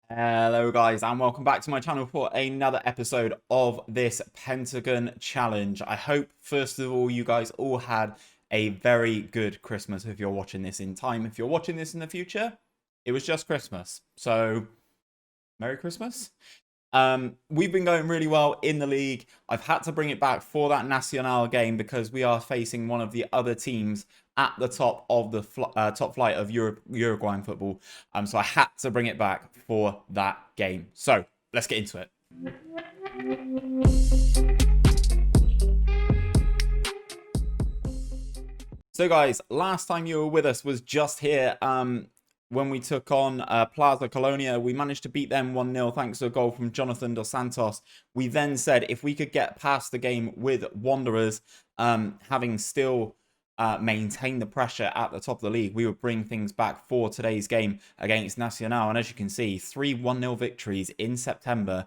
Hello guys and welcome back to my channel for another episode of this Pentagon challenge. I hope first of all you guys all had a very good Christmas if you're watching this in time. If you're watching this in the future, it was just Christmas. So Merry Christmas. We've been going really well in the league. I've had to bring it back for that Nacional game because we are facing one of the other teams at the top of the top flight of Uruguayan football. So I had to bring it back for that game. So let's get into it. So guys, last time you were with us was just here when we took on Plaza Colonia. We managed to beat them 1-0 thanks to a goal from Jonathan Dos Santos. We then said if we could get past the game with Wanderers, having still maintained the pressure at the top of the league, we would bring things back for today's game against Nacional. And as you can see, 3 1-0 victories in September,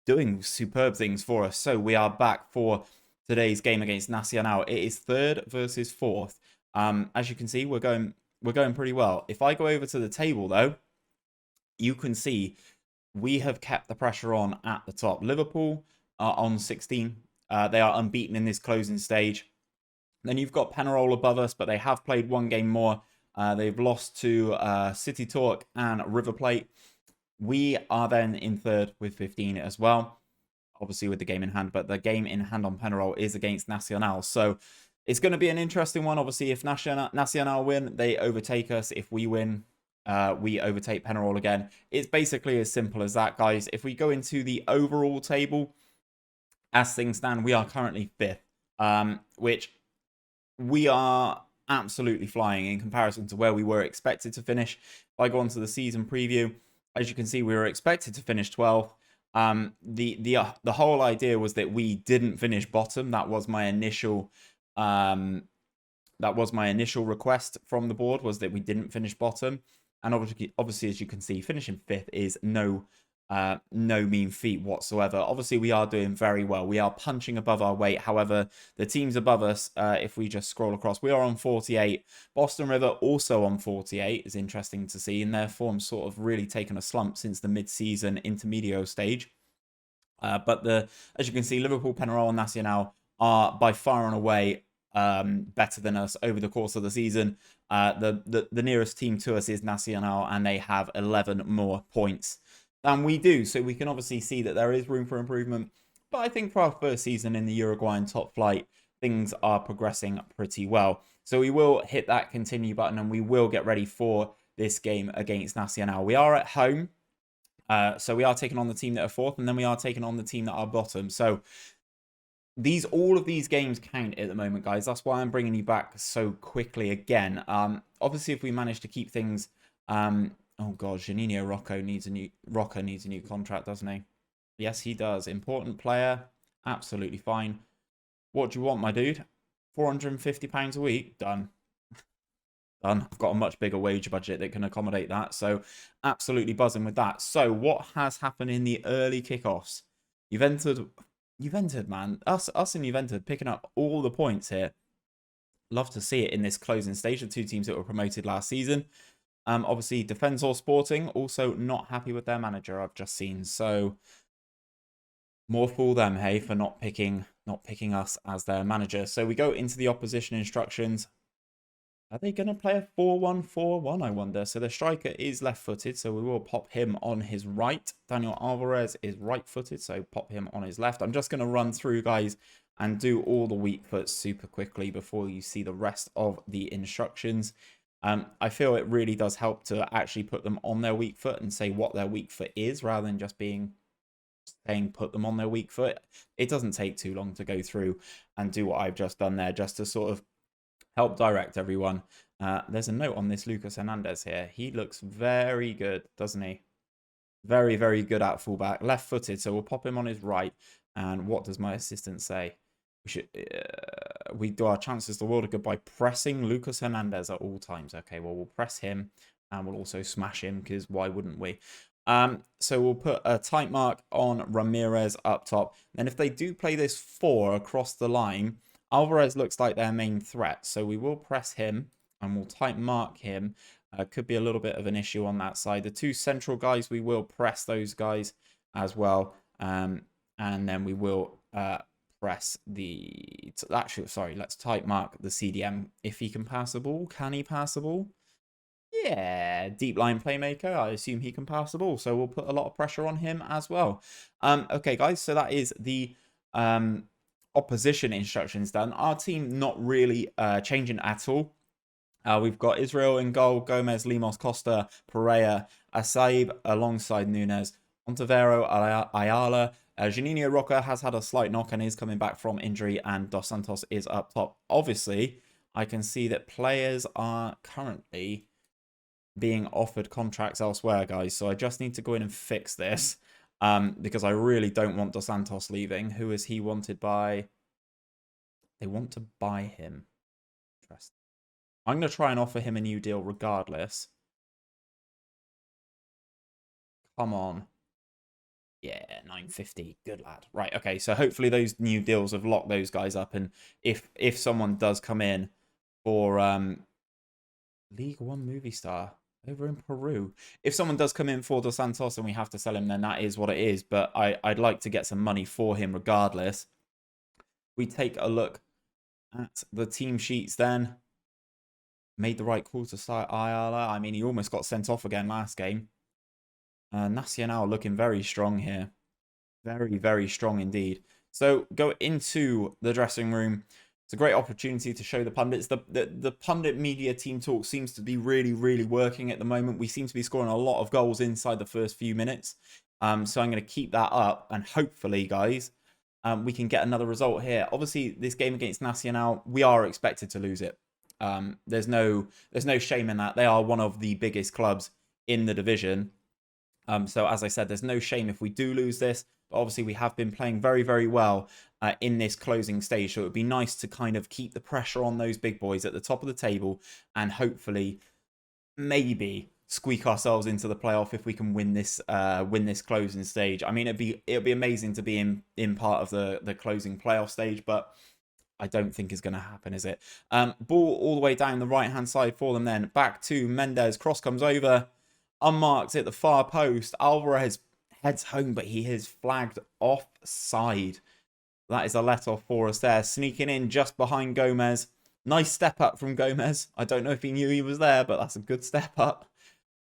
doing superb things for us. So we are back for today's game against Nacional. It is 3rd versus 4th. As you can see, we're going pretty well. If I go over to the table, though, you can see we have kept the pressure on at the top. Liverpool are on 16. They are unbeaten in this closing stage. Then you've got Penarol above us, but they have played one game more. They've lost to City Talk and River Plate. We are then in 3rd with 15 as well, obviously with the game in hand. But the game in hand on Penarol is against Nacional. So it's going to be an interesting one. Obviously, if Nacional win, they overtake us. If we win, we overtake Penarol again. It's basically as simple as that, guys. If we go into the overall table, as things stand, we are currently 5th, which we are absolutely flying in comparison to where we were expected to finish. If I go on to the season preview, as you can see, we were expected to finish 12th. The whole idea was that we didn't finish bottom. That was my initial request from the board, was that we didn't finish bottom. And obviously, as you can see, finishing 5th is no mean feat whatsoever. Obviously, we are doing very well. We are punching above our weight. However, the teams above us, if we just scroll across, we are on 48. Boston River also on 48 is interesting to see. In their form sort of really taken a slump since the mid-season intermedio stage. But as you can see, Liverpool, Penarol, and Nacional are by far and away better than us over the course of the season. The nearest team to us is Nacional, and they have 11 more points than we do. So we can obviously see that there is room for improvement. But I think for our first season in the Uruguayan top flight, things are progressing pretty well. So we will hit that continue button and we will get ready for this game against Nacional. We are at home. So we are taking on the team that are 4th, and then we are taking on the team that are bottom. So all of these games count at the moment, guys. That's why I'm bringing you back so quickly again. Obviously, if we manage to keep things oh god, Janino Rocco needs a new contract, doesn't he? Yes, he does. Important player. Absolutely fine. What do you want, my dude? £450 a week? Done. Done. I've got a much bigger wage budget that can accommodate that. So absolutely buzzing with that. So what has happened in the early kickoffs? You've entered, man. Us and you've entered, picking up all the points here. Love to see it in this closing stage. The 2 teams that were promoted last season. Obviously, Defensor Sporting also not happy with their manager, I've just seen. So more fool them, hey, for not picking us as their manager. So we go into the opposition instructions. Are they going to play a 4-1-4-1, I wonder? So the striker is left-footed, so we will pop him on his right. Daniel Alvarez is right-footed, so pop him on his left. I'm just going to run through, guys, and do all the weak foots super quickly before you see the rest of the instructions. I feel it really does help to actually put them on their weak foot and say what their weak foot is, rather than just saying put them on their weak foot. It doesn't take too long to go through and do what I've just done there, just to sort of help direct everyone. There's a note on this Lucas Hernandez here. He looks very good, doesn't he? Very, very good at fullback. Left-footed, so we'll pop him on his right. And what does my assistant say? We do our chances the world of good by pressing Lucas Hernandez at all times. Okay, well, we'll press him and we'll also smash him, because why wouldn't we? So we'll put a tight mark on Ramirez up top. Then if they do play this 4 across the line, Alvarez looks like their main threat. So we will press him and we'll tight mark him. Could be a little bit of an issue on that side. The two central guys, we will press those guys as well. And then we will press the... Actually, sorry, let's type mark the CDM. If he can pass the ball, can he pass the ball? Yeah, deep line playmaker. I assume he can pass the ball. So we'll put a lot of pressure on him as well. Okay, guys, so that is the opposition instructions done. Our team not really changing at all. We've got Israel in goal, Gomez, Limos, Costa, Pereira, Asaib alongside Nunes, Ontivero, Ayala. Juninho Roca has had a slight knock and is coming back from injury, and Dos Santos is up top. Obviously, I can see that players are currently being offered contracts elsewhere, guys. So I just need to go in and fix this because I really don't want Dos Santos leaving. Who is he wanted by? They want to buy him. Interesting. I'm going to try and offer him a new deal regardless. Come on. Yeah, 950. Good lad. Right, okay. So hopefully those new deals have locked those guys up. And if someone does come in for League One movie star over in Peru, if someone does come in for Dos Santos and we have to sell him, then that is what it is. But I'd like to get some money for him regardless. We take a look at the team sheets then. Made the right call to start Ayala. I mean, he almost got sent off again last game. Nacional looking very strong here. Very, very strong indeed. So go into the dressing room. It's a great opportunity to show the pundits. The pundit media team talk seems to be really, really working at the moment. We seem to be scoring a lot of goals inside the first few minutes. So I'm going to keep that up. And hopefully, guys, we can get another result here. Obviously, this game against Nacional, we are expected to lose it. There's no shame in that. They are one of the biggest clubs in the division. So as I said, there's no shame if we do lose this. But obviously, we have been playing very, very well in this closing stage. So it would be nice to kind of keep the pressure on those big boys at the top of the table and hopefully maybe squeak ourselves into the playoff if we can win this closing stage. I mean, it'd be amazing to be in part of the closing playoff stage, but I don't think is going to happen, is it? Ball all the way down the right-hand side for them then. Back to Mendes. Cross comes over. Unmarked at the far post. Alvarez heads home, but he is flagged offside. That is a let-off for us there. Sneaking in just behind Gomez. Nice step up from Gomez. I don't know if he knew he was there, but that's a good step up.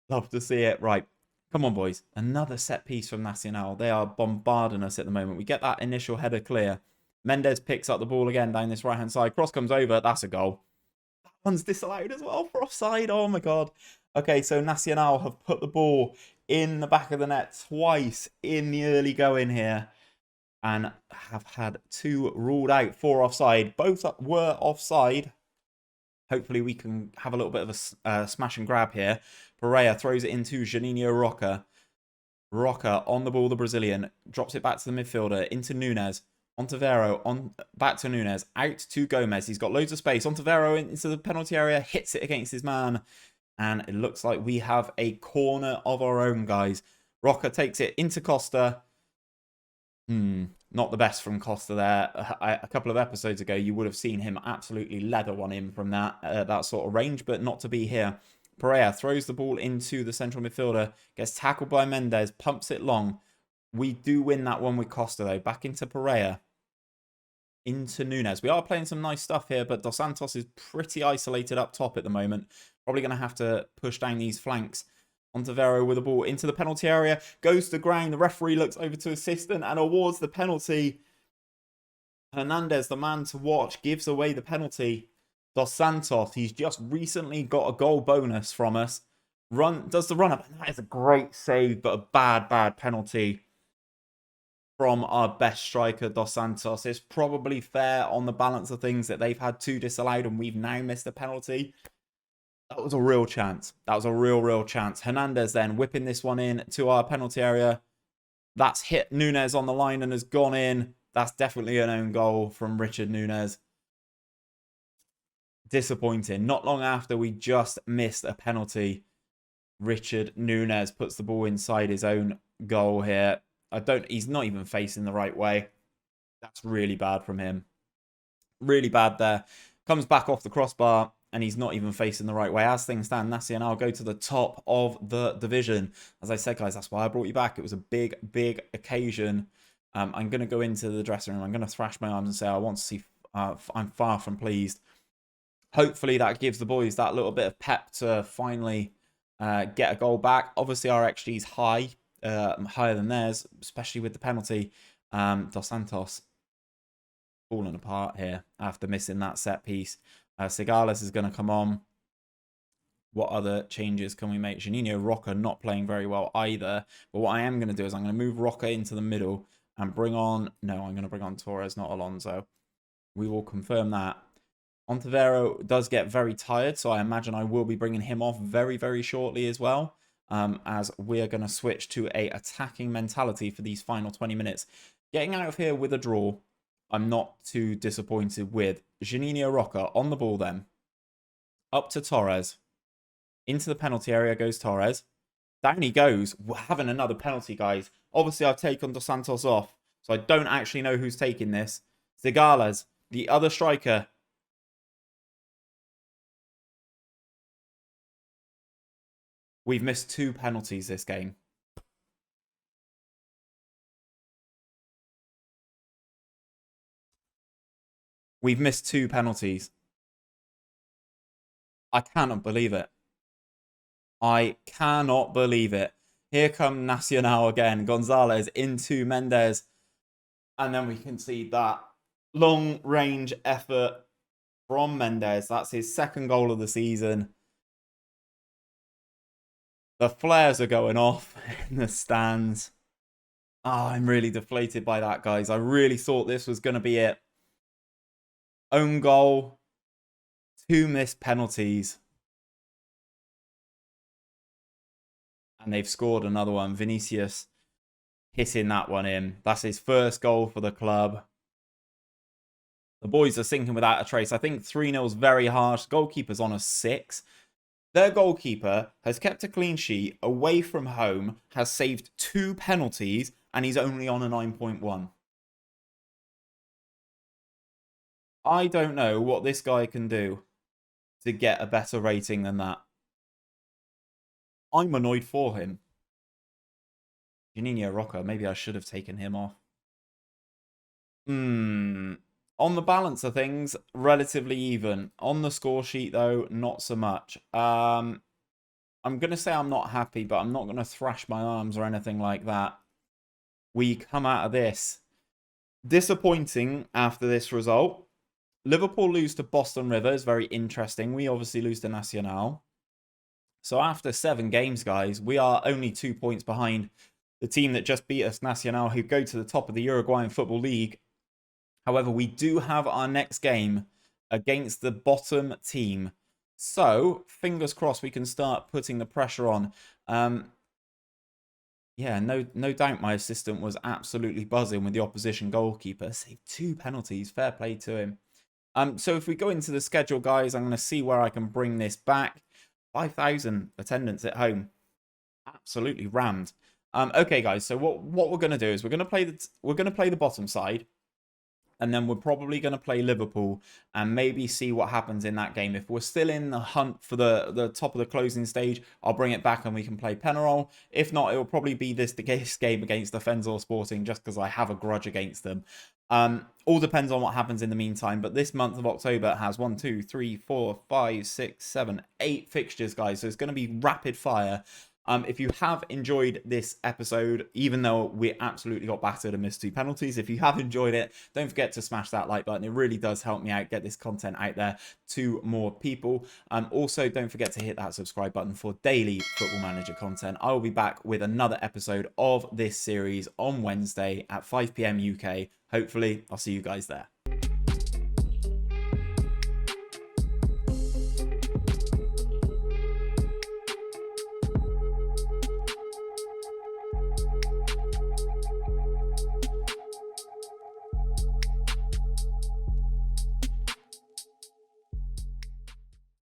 Love to see it. Right. Come on, boys. Another set piece from Nacional. They are bombarding us at the moment. We get that initial header clear. Mendes picks up the ball again down this right-hand side. Cross comes over. That's a goal. That one's disallowed as well for offside. Oh, my God. Okay, so Nacional have put the ball in the back of the net twice in the early going here and have had two ruled out for offside. Both were offside. Hopefully we can have a little bit of a smash and grab here. Pereira throws it into Juninho Roca. Roca on the ball, the Brazilian. Drops it back to the midfielder, into Nunes. Ontivero, back to Nunes. Out to Gomez. He's got loads of space. Ontivero into the penalty area. Hits it against his man. And it looks like we have a corner of our own, guys. Roca takes it into Costa. Not the best from Costa there. A couple of episodes ago, you would have seen him absolutely leather one in from that sort of range, but not to be here. Pereira throws the ball into the central midfielder, gets tackled by Mendes, pumps it long. We do win that one with Costa, though. Back into Pereira. Into Nunes. We are playing some nice stuff here, but Dos Santos is pretty isolated up top at the moment. Probably going to have to push down these flanks. Ontivero with the ball into the penalty area. Goes to the ground. The referee looks over to assistant and awards the penalty. Hernandez, the man to watch, gives away the penalty. Dos Santos, he's just recently got a goal bonus from us. Does the run up. And that is a great save, but a bad penalty from our best striker, Dos Santos. It's probably fair on the balance of things that they've had two disallowed and we've now missed a penalty. That was a real chance. That was a real chance. Hernandez then whipping this one in to our penalty area. That's hit Nunes on the line and has gone in. That's definitely an own goal from Richard Nunes. Disappointing. Not long after we just missed a penalty, Richard Nunes puts the ball inside his own goal here. He's not even facing the right way. That's really bad from him. Really bad there. Comes back off the crossbar. and he's not even facing the right way. As things stand, Nacional go to the top of the division. As I said, guys, that's why I brought you back. It was a big, big occasion. I'm going to go into the dressing room. I'm going to thrash my arms and say I want to see... I'm far from pleased. Hopefully that gives the boys that little bit of pep to finally get a goal back. Obviously, our XG is high, higher than theirs, especially with the penalty. Dos Santos falling apart here after missing that set piece. Cigales is going to come on. What other changes can we make? Juninho Roca not playing very well either. But what I am going to do is I'm going to move Roca into the middle and bring on... No, I'm going to bring on Torres, not Alonso. We will confirm that. Ontivero does get very tired, so I imagine I will be bringing him off very, very shortly as well, as we are going to switch to a attacking mentality for these final 20 minutes. Getting out of here with a draw, I'm not too disappointed with. Juninho Roca on the ball then. Up to Torres. Into the penalty area goes Torres. Down he goes. We're having another penalty, guys. Obviously, I've taken Dos Santos off, so I don't actually know who's taking this. Cigales, the other striker. We've missed 2 penalties this game. We've missed 2 penalties. I cannot believe it. I cannot believe it. Here come Nacional again. Gonzalez into Mendes. And then we can see that long-range effort from Mendes. That's his 2nd goal of the season. The flares are going off in the stands. Oh, I'm really deflated by that, guys. I really thought this was going to be it. Own goal. 2 missed penalties. And they've scored another one. Vinicius hitting that one in. That's his 1st goal for the club. The boys are sinking without a trace. I think 3-0 is very harsh. Goalkeeper's on a 6. Their goalkeeper has kept a clean sheet away from home, has saved 2 penalties, and he's only on a 9.1. I don't know what this guy can do to get a better rating than that. I'm annoyed for him. Juninho Roca, maybe I should have taken him off. On the balance of things, relatively even. On the score sheet, though, not so much. I'm going to say I'm not happy, but I'm not going to thrash my arms or anything like that. We come out of this disappointing after this result. Liverpool lose to Boston Rivers, very interesting. We obviously lose to Nacional. So after 7 games, guys, we are only 2 points behind the team that just beat us, Nacional, who go to the top of the Uruguayan Football League. However, we do have our next game against the bottom team. So, fingers crossed we can start putting the pressure on. Yeah, no doubt my assistant was absolutely buzzing with the opposition goalkeeper. Saved 2 penalties. Fair play to him. So if we go into the schedule, guys, I'm going to see where I can bring this back. 5,000 attendance at home. Absolutely rammed. Okay, guys. So what we're going to do is we're going to play the bottom side. And then we're probably going to play Liverpool and maybe see what happens in that game. If we're still in the hunt for the top of the closing stage, I'll bring it back and we can play Penarol. If not, it will probably be this game against Defensor Sporting just because I have a grudge against them. All depends on what happens in the meantime. But this month of October has 1, 2, 3, 4, 5, 6, 7, 8 fixtures, guys. So it's going to be rapid fire. If you have enjoyed this episode, even though we absolutely got battered and missed 2 penalties, if you have enjoyed it, don't forget to smash that like button. It really does help me out, get this content out there to more people. Also, don't forget to hit that subscribe button for daily Football Manager content. I will be back with another episode of this series on Wednesday at 5 PM UK. Hopefully, I'll see you guys there.